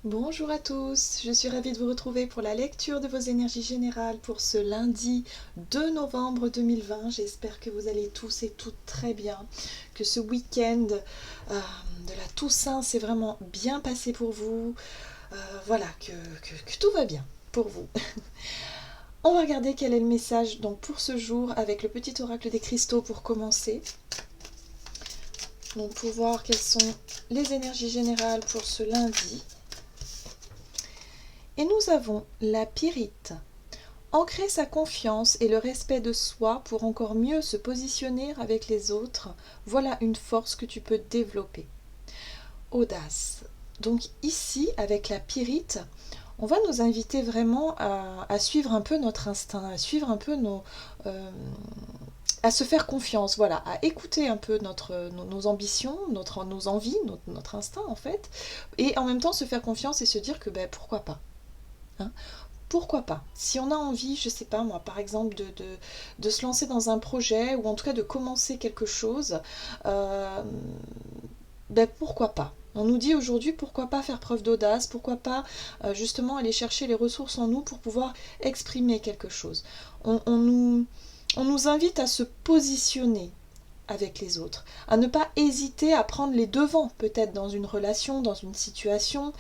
Bonjour à tous, je suis ravie de vous retrouver pour la lecture de vos énergies générales pour ce lundi 2 novembre 2020. J'espère que vous allez tous et toutes très bien, que ce week-end de la Toussaint s'est vraiment bien passé pour vous. Voilà, que tout va bien pour vous. On va regarder quel est le message donc pour ce jour avec le petit oracle des cristaux pour commencer. Donc pour voir quelles sont les énergies générales pour ce lundi. Et nous avons la pyrite. Ancrer sa confiance et le respect de soi pour encore mieux se positionner avec les autres, voilà une force que tu peux développer. Audace. Donc ici, avec la pyrite, on va nous inviter vraiment à suivre un peu notre instinct, à suivre un peu à se faire confiance, voilà, à écouter un peu nos ambitions, nos envies, notre instinct en fait, et en même temps se faire confiance et se dire que pourquoi pas. Hein. Pourquoi pas? Si on a envie, je sais pas moi, par exemple, de se lancer dans un projet ou en tout cas de commencer quelque chose, euh, pourquoi pas? On nous dit aujourd'hui pourquoi pas faire preuve d'audace, pourquoi pas justement aller chercher les ressources en nous pour pouvoir exprimer quelque chose. On nous invite à se positionner avec les autres, à ne pas hésiter à prendre les devants peut-être dans une relation, dans une situation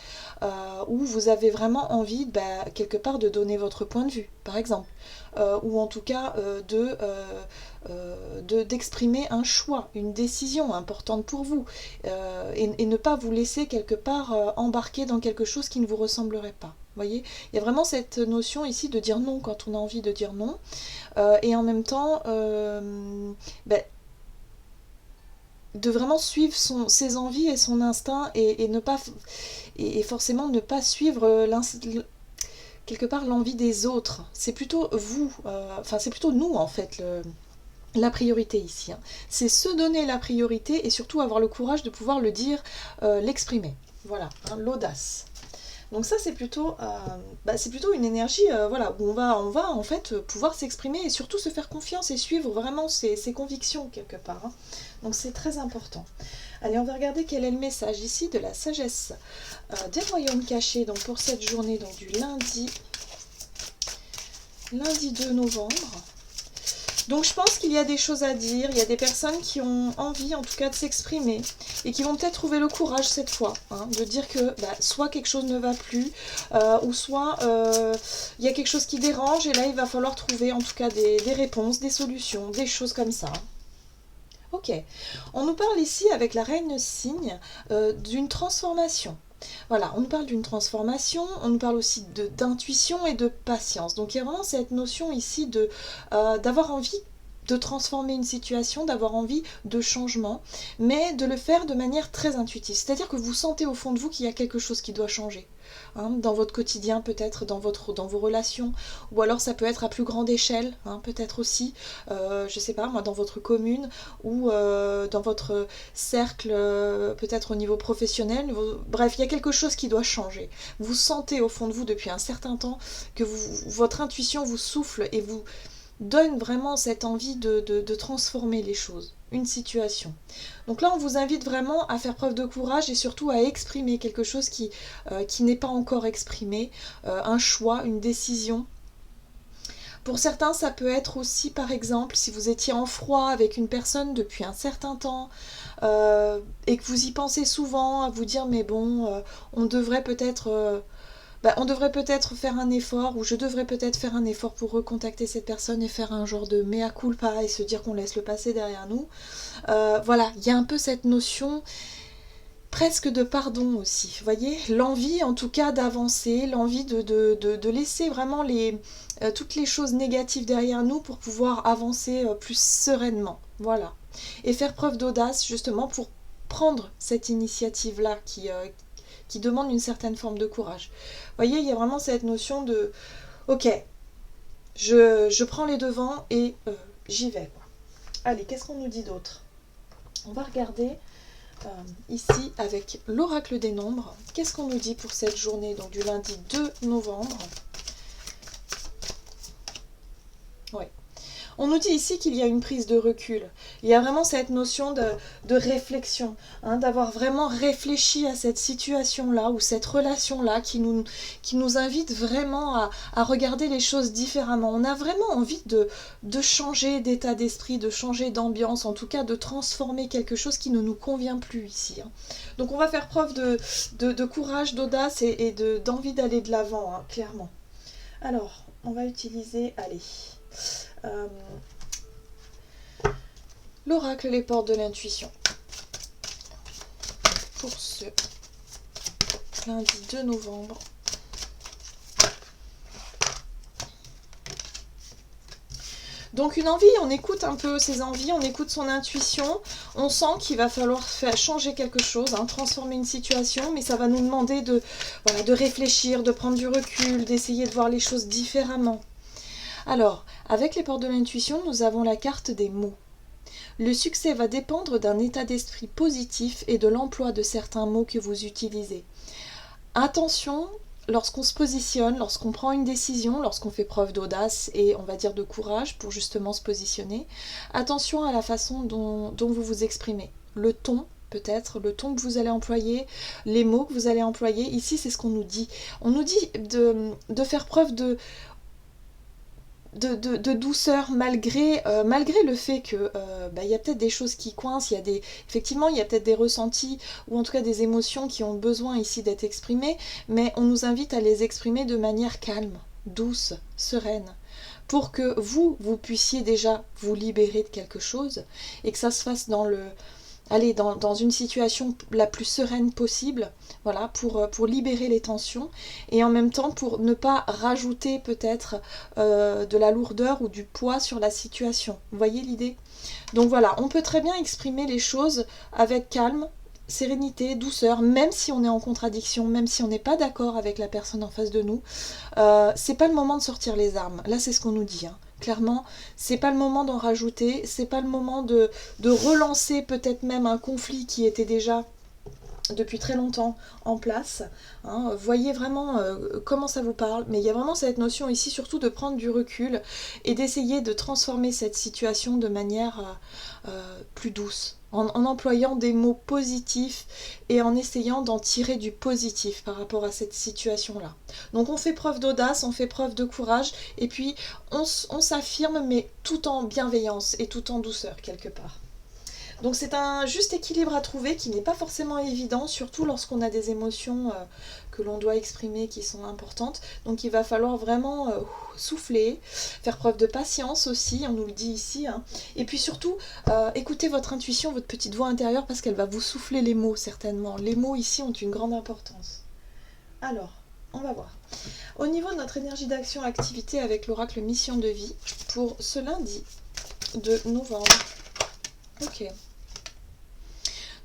où vous avez vraiment envie quelque part de donner votre point de vue, par exemple, ou en tout cas d'exprimer un choix, une décision importante pour vous, et ne pas vous laisser quelque part embarquer dans quelque chose qui ne vous ressemblerait pas. Vous voyez, il y a vraiment cette notion ici de dire non quand on a envie de dire non, et en même temps de vraiment suivre ses envies et son instinct et ne pas et forcément ne pas suivre quelque part l'envie des autres. C'est plutôt vous, c'est plutôt nous en fait la priorité ici. Hein. C'est se donner la priorité et surtout avoir le courage de pouvoir le dire, l'exprimer. Voilà, hein, l'audace. Donc ça c'est plutôt une énergie voilà, où on va en fait pouvoir s'exprimer et surtout se faire confiance et suivre vraiment ses convictions quelque part. Hein. Donc c'est très important. Allez, on va regarder quel est le message ici de la sagesse des royaumes cachés donc pour cette journée donc du lundi 2 novembre. Donc je pense qu'il y a des choses à dire, il y a des personnes qui ont envie en tout cas de s'exprimer et qui vont peut-être trouver le courage cette fois, hein, de dire que soit quelque chose ne va plus, ou soit il y a quelque chose qui dérange et là il va falloir trouver en tout cas des réponses, des solutions, des choses comme ça. Ok, on nous parle ici avec la reine cygne d'une transformation. Voilà, on nous parle d'une transformation, on nous parle aussi d'intuition et de patience. Donc il y a vraiment cette notion ici d'avoir envie de transformer une situation, d'avoir envie de changement, mais de le faire de manière très intuitive. C'est-à-dire que vous sentez au fond de vous qu'il y a quelque chose qui doit changer. Hein, dans votre quotidien, peut-être dans vos relations, ou alors ça peut être à plus grande échelle, hein, peut-être aussi, je sais pas moi, dans votre commune, ou dans votre cercle, peut-être au niveau professionnel, bref, il y a quelque chose qui doit changer. Vous sentez au fond de vous depuis un certain temps que votre intuition vous souffle et vous donne vraiment cette envie de transformer les choses, une situation. Donc là, on vous invite vraiment à faire preuve de courage et surtout à exprimer quelque chose qui n'est pas encore exprimé, un choix, une décision. Pour certains, ça peut être aussi, par exemple, si vous étiez en froid avec une personne depuis un certain temps et que vous y pensez souvent, à vous dire, mais bon, on devrait peut-être faire un effort, ou je devrais peut-être faire un effort pour recontacter cette personne et faire un genre de mea culpa et se dire qu'on laisse le passé derrière nous. Voilà, il y a un peu cette notion presque de pardon aussi, vous voyez, l'envie en tout cas d'avancer, l'envie de laisser vraiment toutes les choses négatives derrière nous pour pouvoir avancer plus sereinement, voilà. Et faire preuve d'audace justement pour prendre cette initiative-là qui demande une certaine forme de courage. Vous voyez, il y a vraiment cette notion de ok, je prends les devants et j'y vais. Quoi. Allez, qu'est-ce qu'on nous dit d'autre? On va regarder ici avec l'oracle des nombres. Qu'est-ce qu'on nous dit pour cette journée, donc du lundi 2 novembre? Ouais. On nous dit ici qu'il y a une prise de recul. Il y a vraiment cette notion de réflexion, hein, d'avoir vraiment réfléchi à cette situation-là ou cette relation-là qui nous invite vraiment à regarder les choses différemment. On a vraiment envie de changer d'état d'esprit, de changer d'ambiance, en tout cas de transformer quelque chose qui ne nous convient plus ici. Hein. Donc on va faire preuve de courage, d'audace et d'envie d'aller de l'avant, hein, clairement. Alors, on va utiliser, allez... l'oracle, les portes de l'intuition. Pour ce lundi 2 novembre. Donc une envie, on écoute un peu ses envies, on écoute son intuition, on sent qu'il va falloir changer quelque chose, hein, transformer une situation, mais ça va nous demander de réfléchir, de prendre du recul, d'essayer de voir les choses différemment. Alors, avec les portes de l'intuition, nous avons la carte des mots. Le succès va dépendre d'un état d'esprit positif et de l'emploi de certains mots que vous utilisez. Attention, lorsqu'on se positionne, lorsqu'on prend une décision, lorsqu'on fait preuve d'audace et on va dire de courage pour justement se positionner, attention à la façon dont vous vous exprimez. Le ton, peut-être, le ton que vous allez employer, les mots que vous allez employer. Ici, c'est ce qu'on nous dit. On nous dit de faire preuve de douceur malgré le fait que il y a peut-être des choses qui coincent, effectivement il y a peut-être des ressentis ou en tout cas des émotions qui ont besoin ici d'être exprimées, mais on nous invite à les exprimer de manière calme, douce, sereine, pour que vous puissiez déjà vous libérer de quelque chose et que ça se fasse dans une situation la plus sereine possible, voilà, pour libérer les tensions et en même temps pour ne pas rajouter peut-être de la lourdeur ou du poids sur la situation. Vous voyez l'idée? Donc voilà, on peut très bien exprimer les choses avec calme, sérénité, douceur, même si on est en contradiction, même si on n'est pas d'accord avec la personne en face de nous. C'est pas le moment de sortir les armes. Là, c'est ce qu'on nous dit, hein. Clairement, c'est pas le moment d'en rajouter, c'est pas le moment de relancer peut-être même un conflit qui était déjà depuis très longtemps en place. Hein. Voyez vraiment comment ça vous parle, mais il y a vraiment cette notion ici surtout de prendre du recul et d'essayer de transformer cette situation de manière plus douce, en employant des mots positifs et en essayant d'en tirer du positif par rapport à cette situation-là. Donc on fait preuve d'audace, on fait preuve de courage, et puis on s'affirme, mais tout en bienveillance et tout en douceur quelque part. Donc c'est un juste équilibre à trouver qui n'est pas forcément évident, surtout lorsqu'on a des émotions que l'on doit exprimer qui sont importantes. Donc il va falloir vraiment souffler, faire preuve de patience aussi, on nous le dit ici. Hein. Et puis surtout, écoutez votre intuition, votre petite voix intérieure, parce qu'elle va vous souffler les mots certainement. Les mots ici ont une grande importance. Alors, on va voir. Au niveau de notre énergie d'action-activité avec l'oracle Mission de vie, pour ce lundi de novembre. Ok.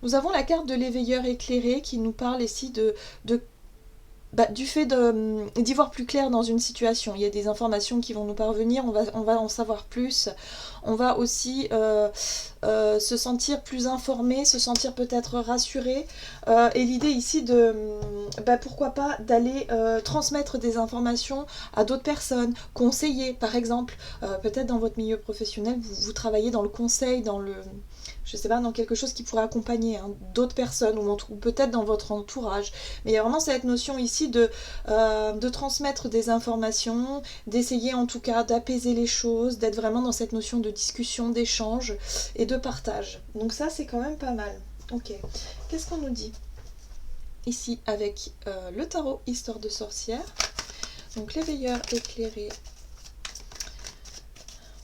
Nous avons la carte de l'éveilleur éclairé qui nous parle ici du fait d'y voir plus clair dans une situation. Il y a des informations qui vont nous parvenir, on va en savoir plus. On va aussi se sentir plus informé, se sentir peut-être rassuré. Et l'idée ici pourquoi pas d'aller transmettre des informations à d'autres personnes, conseiller par exemple. Peut-être dans votre milieu professionnel, vous travaillez dans le conseil, je sais pas, dans quelque chose qui pourrait accompagner d'autres personnes ou peut-être dans votre entourage. Mais il y a vraiment cette notion ici de transmettre des informations, d'essayer en tout cas d'apaiser les choses, d'être vraiment dans cette notion de discussion, d'échange et de partage. Donc ça, c'est quand même pas mal. Ok, qu'est-ce qu'on nous dit ici avec le tarot Histoire de sorcière? Donc l'éveilleur éclairé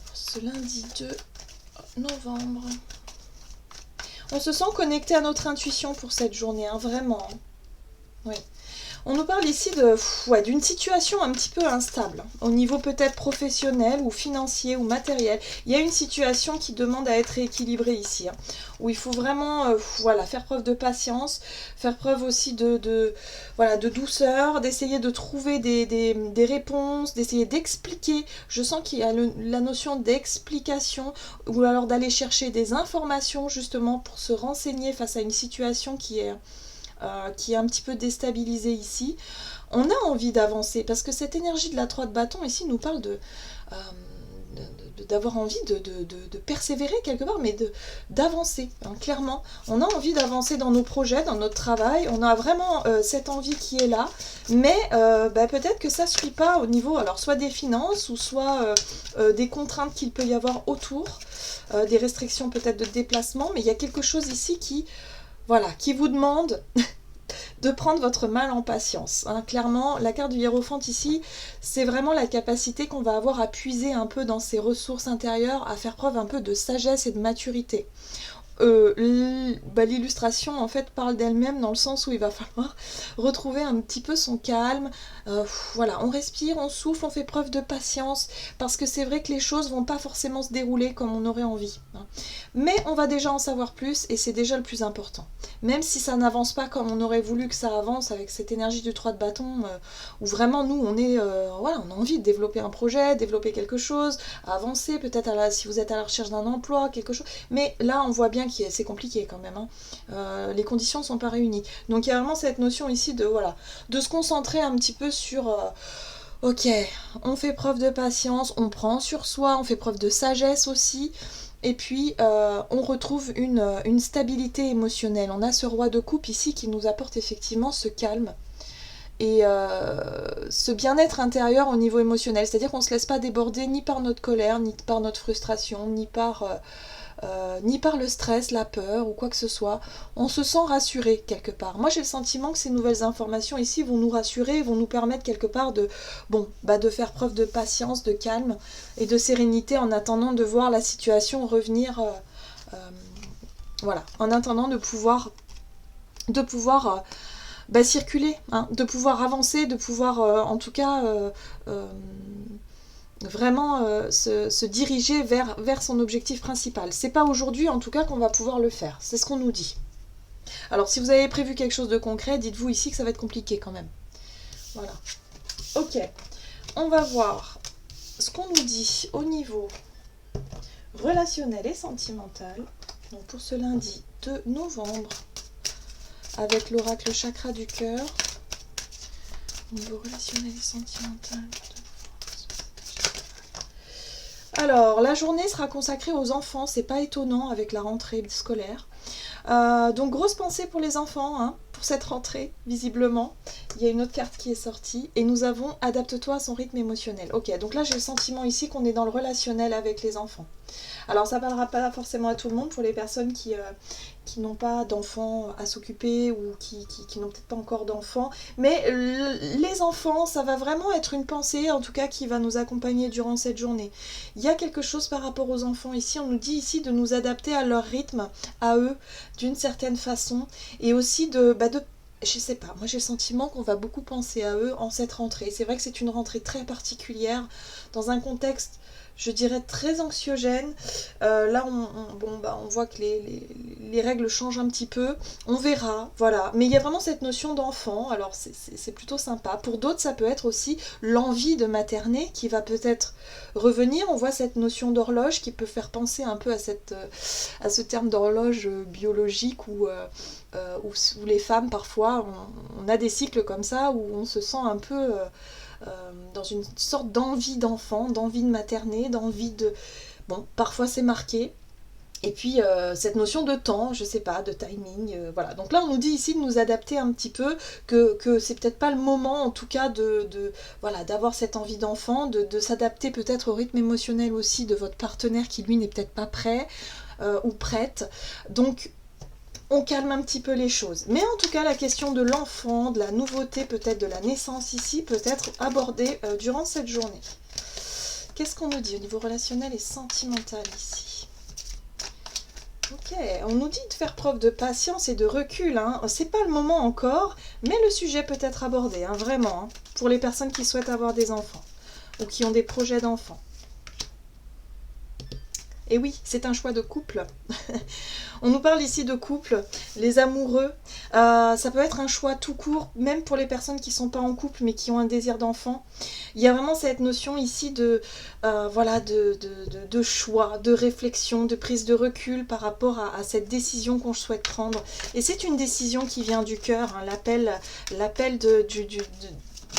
pour ce lundi 2 novembre. On se sent connecté à notre intuition pour cette journée, hein, vraiment. Oui. On nous parle ici d'une situation un petit peu instable, au niveau peut-être professionnel ou financier ou matériel. Il y a une situation qui demande à être rééquilibrée ici, hein, où il faut vraiment faire preuve de patience, faire preuve aussi de douceur, d'essayer de trouver des réponses, d'essayer d'expliquer. Je sens qu'il y a la notion d'explication, ou alors d'aller chercher des informations justement pour se renseigner face à une situation qui est un petit peu déstabilisée ici. On a envie d'avancer parce que cette énergie de la 3 de bâton ici nous parle d'avoir envie de persévérer quelque part, mais d'avancer, hein, clairement. On a envie d'avancer dans nos projets, dans notre travail, on a vraiment cette envie qui est là, mais peut-être que ça ne suit pas au niveau, alors soit des finances, ou soit des contraintes qu'il peut y avoir autour, des restrictions peut-être de déplacement, mais il y a quelque chose ici qui, voilà, qui vous demande de prendre votre mal en patience. Hein. Clairement, la carte du Hiérophant ici, c'est vraiment la capacité qu'on va avoir à puiser un peu dans ses ressources intérieures, à faire preuve un peu de sagesse et de maturité. L'illustration en fait parle d'elle-même dans le sens où il va falloir retrouver un petit peu son calme, voilà, on respire, on souffle, on fait preuve de patience, parce que c'est vrai que les choses vont pas forcément se dérouler comme on aurait envie, hein. Mais on va déjà en savoir plus et c'est déjà le plus important, même si ça n'avance pas comme on aurait voulu que ça avance, avec cette énergie du 3 de bâton, où vraiment nous on est voilà, on a envie de développer un projet, développer quelque chose, avancer peut-être si vous êtes à la recherche d'un emploi, quelque chose, mais là on voit bien que c'est compliqué quand même, hein. Les conditions ne sont pas réunies, donc il y a vraiment cette notion ici de, voilà, de se concentrer un petit peu sur ok, on fait preuve de patience, on prend sur soi, on fait preuve de sagesse aussi, et puis on retrouve une stabilité émotionnelle. On a ce roi de coupe ici qui nous apporte effectivement ce calme et ce bien-être intérieur au niveau émotionnel, c'est-à-dire qu'on ne se laisse pas déborder ni par notre colère, ni par notre frustration, ni par le stress, la peur ou quoi que ce soit. On se sent rassuré quelque part. Moi j'ai le sentiment que ces nouvelles informations ici vont nous rassurer, vont nous permettre quelque part de faire preuve de patience, de calme et de sérénité en attendant de voir la situation revenir, voilà, en attendant de pouvoir circuler, hein, de pouvoir avancer, de pouvoir en tout cas vraiment se diriger vers son objectif principal. C'est pas aujourd'hui en tout cas qu'on va pouvoir le faire, c'est ce qu'on nous dit. Alors si vous avez prévu quelque chose de concret, dites-vous ici que ça va être compliqué quand même. Voilà. Ok, on va voir ce qu'on nous dit au niveau relationnel et sentimental. Donc pour ce lundi 2 novembre, avec l'oracle chakra du cœur, au niveau relationnel et sentimental. Alors, la journée sera consacrée aux enfants, c'est pas étonnant avec la rentrée scolaire. Donc, grosse pensée pour les enfants, hein, pour cette rentrée, visiblement. Il y a une autre carte qui est sortie, et nous avons « Adapte-toi à son rythme émotionnel ». Ok, donc là, j'ai le sentiment ici qu'on est dans le relationnel avec les enfants. Alors, ça ne parlera pas forcément à tout le monde, pour les personnes qui n'ont pas d'enfants à s'occuper ou qui n'ont peut-être pas encore d'enfants. Mais les enfants, ça va vraiment être une pensée, en tout cas, qui va nous accompagner durant cette journée. Il y a quelque chose par rapport aux enfants ici. On nous dit ici de nous adapter à leur rythme, à eux, d'une certaine façon. Et aussi je sais pas, moi j'ai le sentiment qu'on va beaucoup penser à eux en cette rentrée. C'est vrai que c'est une rentrée très particulière, dans un contexte, je dirais, très anxiogène. Là, on voit que les règles changent un petit peu. On verra, voilà. Mais il y a vraiment cette notion d'enfant. Alors, c'est plutôt sympa. Pour d'autres, ça peut être aussi l'envie de materner qui va peut-être revenir. On voit cette notion d'horloge qui peut faire penser un peu à ce terme d'horloge biologique où les femmes, parfois, on a des cycles comme ça où on se sent un peu... dans une sorte d'envie d'enfant, d'envie de materner, d'envie de... Bon, parfois c'est marqué. Et puis cette notion de temps, je sais pas, de timing, voilà. Donc là on nous dit ici de nous adapter un petit peu, que c'est peut-être pas le moment en tout cas voilà, d'avoir cette envie d'enfant, de s'adapter peut-être au rythme émotionnel aussi de votre partenaire qui lui n'est peut-être pas prêt ou prête. Donc on calme un petit peu les choses. Mais en tout cas, la question de l'enfant, de la nouveauté peut-être de la naissance ici, peut être abordée durant cette journée. Qu'est-ce qu'on nous dit au niveau relationnel et sentimental ici? Ok, on nous dit de faire preuve de patience et de recul, hein. C'est pas le moment encore, mais le sujet peut être abordé, hein, vraiment, hein, pour les personnes qui souhaitent avoir des enfants ou qui ont des projets d'enfants. Et oui, c'est un choix de couple. On nous parle ici de couple, les amoureux. Ça peut être un choix tout court, même pour les personnes qui ne sont pas en couple, mais qui ont un désir d'enfant. Il y a vraiment cette notion ici de choix, de réflexion, de prise de recul par rapport à cette décision qu'on souhaite prendre. Et c'est une décision qui vient du cœur, hein, l'appel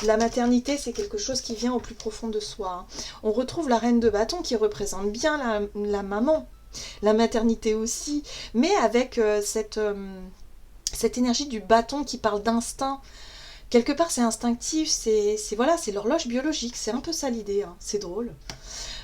La maternité, c'est quelque chose qui vient au plus profond de soi. On retrouve la reine de bâton qui représente bien la maman, la maternité aussi, mais avec cette énergie du bâton qui parle d'instinct. Quelque part, c'est instinctif, c'est voilà, c'est l'horloge biologique, c'est un peu ça l'idée, hein. C'est drôle.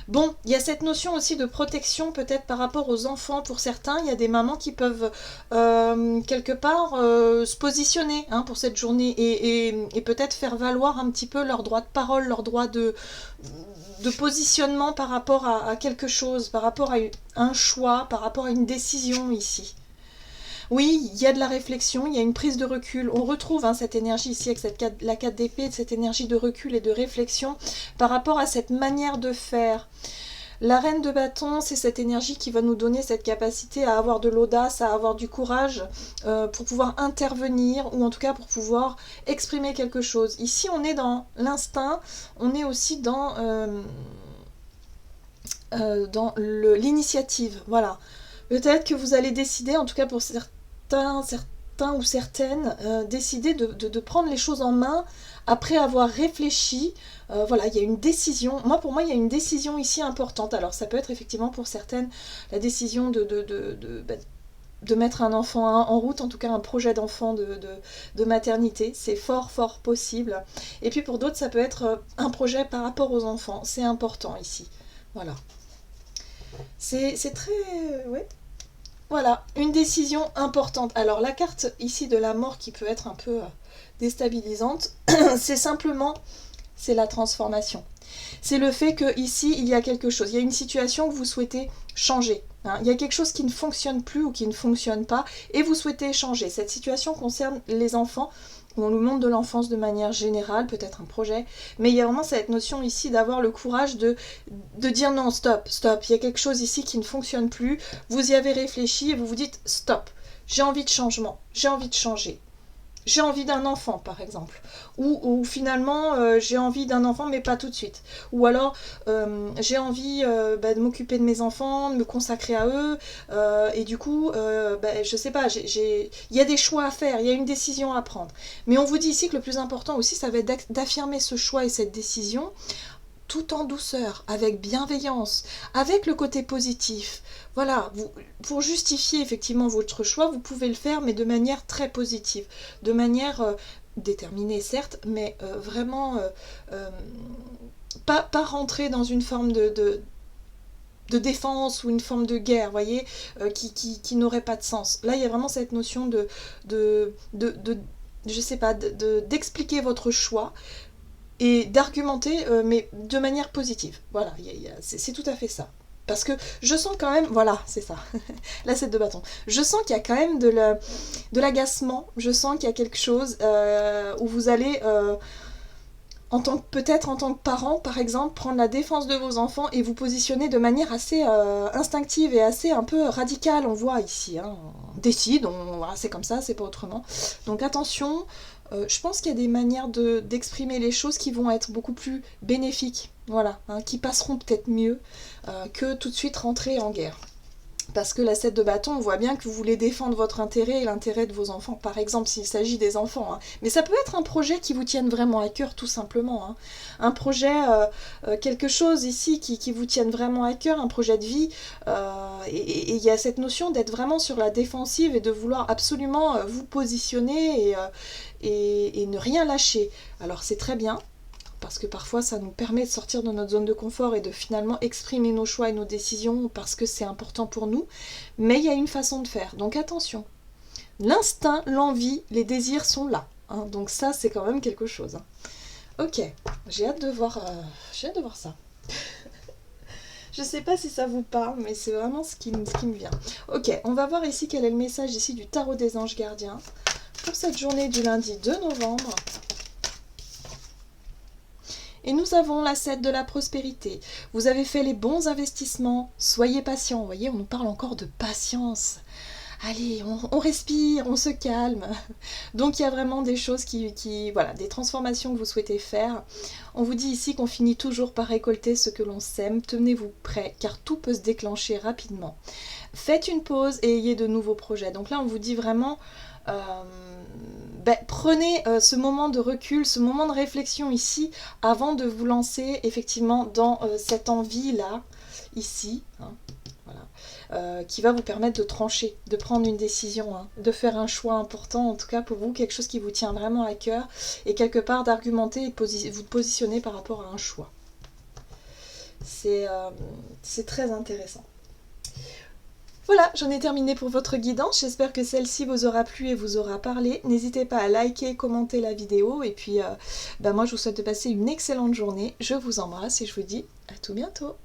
Bon, il y a cette notion aussi de protection peut-être par rapport aux enfants pour certains. Il y a des mamans qui peuvent quelque part se positionner, hein, pour cette journée et peut-être faire valoir un petit peu leur droit de parole, leur droit de positionnement par rapport à quelque chose, par rapport à un choix, par rapport à une décision ici. Oui, il y a de la réflexion, il y a une prise de recul. On retrouve, hein, cette énergie ici avec la 4 d'épée, cette énergie de recul et de réflexion par rapport à cette manière de faire. La reine de bâton, c'est cette énergie qui va nous donner cette capacité à avoir de l'audace, à avoir du courage pour pouvoir intervenir ou en tout cas pour pouvoir exprimer quelque chose. Ici, on est dans l'instinct, on est aussi dans l'initiative. Voilà. Peut-être que vous allez décider, en tout cas pour certains ou certaines, décider de prendre les choses en main après avoir réfléchi. Voilà, il y a une décision. Pour moi, il y a une décision ici importante. Alors, ça peut être effectivement pour certaines la décision de mettre un enfant en route, en tout cas un projet d'enfant de maternité. C'est fort, fort possible. Et puis pour d'autres, ça peut être un projet par rapport aux enfants. C'est important ici. Voilà. C'est très... ouais. Voilà, une décision importante. Alors la carte ici de la mort qui peut être un peu déstabilisante, c'est simplement, c'est la transformation. C'est le fait que ici il y a quelque chose, il y a une situation que vous souhaitez changer. Hein. Il y a quelque chose qui ne fonctionne plus ou qui ne fonctionne pas et vous souhaitez changer. Cette situation concerne les enfants. On nous montre de l'enfance de manière générale, peut-être un projet, mais il y a vraiment cette notion ici d'avoir le courage de dire non, stop, stop, il y a quelque chose ici qui ne fonctionne plus, vous y avez réfléchi et vous vous dites stop, j'ai envie de changement, j'ai envie de changer. J'ai envie d'un enfant, par exemple. Ou finalement, j'ai envie d'un enfant, mais pas tout de suite. Ou alors, j'ai envie de m'occuper de mes enfants, de me consacrer à eux. Et du coup, je sais pas, il y a des choix à faire, il y a une décision à prendre. Mais on vous dit ici que le plus important aussi, ça va être d'affirmer ce choix et cette décision tout en douceur, avec bienveillance, avec le côté positif. Voilà, pour justifier effectivement votre choix, vous pouvez le faire, mais de manière très positive, de manière déterminée certes, mais vraiment pas rentrer dans une forme de défense ou une forme de guerre, vous voyez, qui n'aurait pas de sens. Là, il y a vraiment cette notion je sais pas, d'expliquer votre choix, et d'argumenter, mais de manière positive. Voilà, c'est tout à fait ça. Parce que je sens quand même, voilà, c'est ça, la 7 de bâton. Je sens qu'il y a quand même de l'agacement, je sens qu'il y a quelque chose où vous allez, peut-être en tant que parent, par exemple, prendre la défense de vos enfants et vous positionner de manière assez instinctive et assez un peu radicale, on voit ici. Hein. On décide, voilà, c'est comme ça, c'est pas autrement. Donc attention, je pense qu'il y a des manières d'exprimer les choses qui vont être beaucoup plus bénéfiques, voilà, hein, qui passeront peut-être mieux que tout de suite rentrer en guerre. Parce que la 7 de bâton, on voit bien que vous voulez défendre votre intérêt et l'intérêt de vos enfants, par exemple s'il s'agit des enfants. Hein. Mais ça peut être un projet qui vous tienne vraiment à cœur, tout simplement. Hein. Un projet, quelque chose ici qui vous tienne vraiment à cœur, un projet de vie. Et il y a cette notion d'être vraiment sur la défensive et de vouloir absolument vous positionner et ne rien lâcher. Alors c'est très bien. Parce que parfois ça nous permet de sortir de notre zone de confort et de finalement exprimer nos choix et nos décisions parce que c'est important pour nous. Mais il y a une façon de faire, donc attention. L'instinct, l'envie, les désirs sont là. Hein, donc ça, c'est quand même quelque chose. Hein. Ok, j'ai hâte de voir ça. Je sais pas si ça vous parle, mais c'est vraiment ce qui me vient. Ok, on va voir ici quel est le message ici du tarot des anges gardiens pour cette journée du lundi 2 novembre. Et nous avons la 7 de la prospérité. Vous avez fait les bons investissements. Soyez patient. Vous voyez, on nous parle encore de patience. Allez, on respire, on se calme. Donc il y a vraiment des choses voilà, des transformations que vous souhaitez faire. On vous dit ici qu'on finit toujours par récolter ce que l'on sème. Tenez-vous prêts, car tout peut se déclencher rapidement. Faites une pause et ayez de nouveaux projets. Donc là, on vous dit vraiment... prenez ce moment de recul, ce moment de réflexion ici, avant de vous lancer effectivement dans cette envie-là, ici, hein, voilà, qui va vous permettre de trancher, de prendre une décision, hein, de faire un choix important, en tout cas pour vous, quelque chose qui vous tient vraiment à cœur, et quelque part d'argumenter et de vous positionner par rapport à un choix. C'est très intéressant. Voilà, j'en ai terminé pour votre guidance. J'espère que celle-ci vous aura plu et vous aura parlé. N'hésitez pas à liker, commenter la vidéo. Et puis, moi, je vous souhaite de passer une excellente journée. Je vous embrasse et je vous dis à tout bientôt.